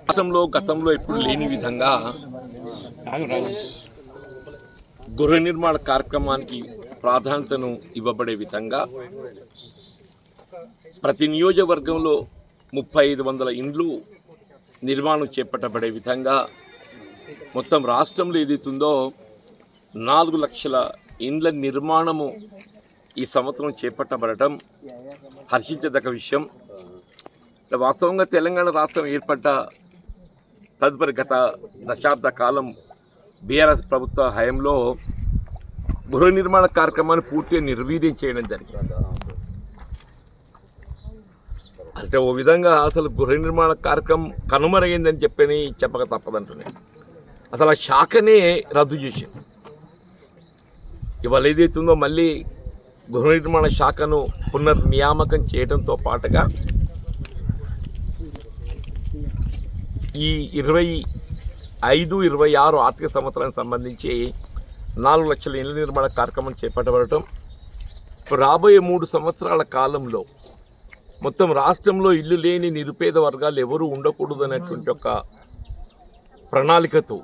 రాష్ట్రంలో గతంలో ఎప్పుడు లేని విధంగా గృహ నిర్మాణ కార్యక్రమానికి ప్రాధాన్యతను ఇవ్వబడే విధంగా ప్రతి నియోజకవర్గంలో 3500 ఇండ్లు నిర్మాణం చేపట్టబడే విధంగా మొత్తం రాష్ట్రంలో ఏదైతుందో 4 లక్షల ఇండ్ల నిర్మాణము ఈ సంవత్సరం చేపట్టబడటం హర్షించదగ్గ విషయం. వాస్తవంగా తెలంగాణ రాష్ట్రం ఏర్పడ్డ తదుపరి గత దశాబ్ద కాలం బీఆర్ఎస్ ప్రభుత్వ హయాంలో గృహ నిర్మాణ కార్యక్రమాన్ని పూర్తిగా నిర్వీర్యం చేయడం జరిగింది. అంటే ఓ విధంగా అసలు గృహ నిర్మాణ కార్యక్రమం కనుమరుగైందని చెప్పక తప్పదంటున్నాయి. అసలు ఆ శాఖనే రద్దు చేసింది. ఇవాళ ఏదైతుందో మళ్ళీ గృహ నిర్మాణ శాఖను పునర్నియామకం చేయడంతో పాటుగా ఈ 25-26 ఆర్థిక సంవత్సరానికి సంబంధించి 4 లక్షల ఇళ్ల నిర్మాణ కార్యక్రమం చేపట్టబడటం, రాబోయే 3 సంవత్సరాల కాలంలో మొత్తం రాష్ట్రంలో ఇల్లు లేని నిరుపేద వర్గాలు ఎవరూ ఉండకూడదు అనేటువంటి ఒక ప్రణాళికతో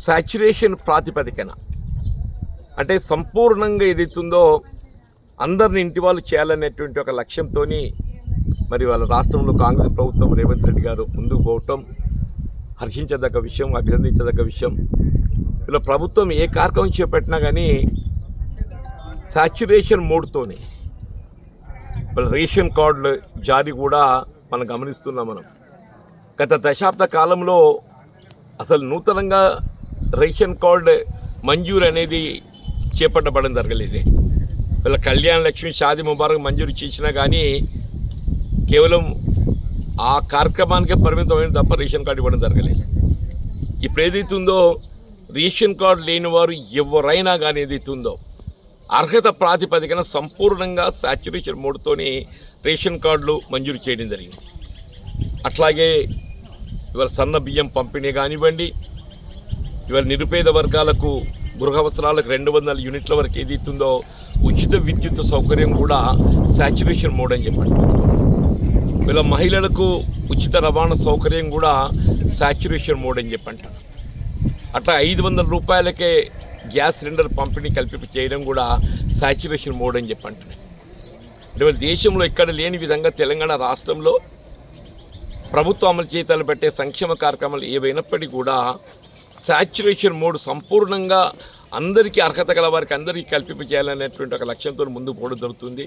సాచ్యురేషన్ ప్రాతిపదికన అంటే సంపూర్ణంగా ఏదైతుందో అందరిని ఇంటి వాళ్ళు చేయాలనేటువంటి ఒక లక్ష్యంతో మరి వాళ్ళ రాష్ట్రంలో కాంగ్రెస్ ప్రభుత్వం రేవంత్ రెడ్డి గారు ముందుకు పోవటం హర్షించదగ్గ విషయం, అభినందించదగ్గ విషయం. ఇలా ప్రభుత్వం ఏ కార్యక్రమం చేపట్టినా కానీ సాచ్యురేషన్ మోడ్తోనే రేషన్ కార్డుల జారీ కూడా మనం గమనిస్తున్నాం. మనం గత దశాబ్ద కాలంలో అసలు నూతనంగా రేషన్ కార్డు మంజూరు అనేది చేపట్టబడడం జరగలేదు. వీళ్ళ కళ్యాణ లక్ష్మి, షాదీ ముబారక్ మంజూరు చేసినా కానీ కేవలం ఆ కార్యక్రమానికే పరిమితమైన తప్ప రేషన్ కార్డు ఇవ్వడం జరగలేదు. ఇప్పుడు ఏదైతుందో రేషన్ కార్డు లేని వారు ఎవరైనా కానీ ఏదైతుందో అర్హత ప్రాతిపదికన సంపూర్ణంగా సాచ్యురేషన్ మోడ్తోనే రేషన్ కార్డులు మంజూరు చేయడం జరిగింది. అట్లాగే ఇవాళ సన్న బియ్యం పంపిణీ కానివ్వండి, ఇవాళ నిరుపేద వర్గాలకు గృహ అవసరాలకు 200 యూనిట్ల వరకు ఏదైతుందో ఉచిత విద్యుత్ సౌకర్యం కూడా సాచ్యురేషన్ మోడ్ అని చెప్పండి. వీళ్ళ మహిళలకు ఉచిత రవాణా సౌకర్యం కూడా సాచ్యురేషన్ మోడ్ అని చెప్పంటారు. అట్లా 500 రూపాయలకే గ్యాస్ సిలిండర్ పంపిణీ చేయడం కూడా సాచ్యురేషన్ మోడ్ అని చెప్పంటారు. ఇవాళ దేశంలో ఎక్కడ లేని విధంగా తెలంగాణ రాష్ట్రంలో ప్రభుత్వం అమలు చేతలు పెట్టే సంక్షేమ కార్యక్రమాలు ఏవైనప్పటికీ కూడా సాచ్యురేషన్ మోడ్ సంపూర్ణంగా అందరికీ అర్హత గల వారికి అందరికీ చేయాలనేటువంటి ఒక లక్ష్యంతో ముందుకు పోవడం జరుగుతుంది.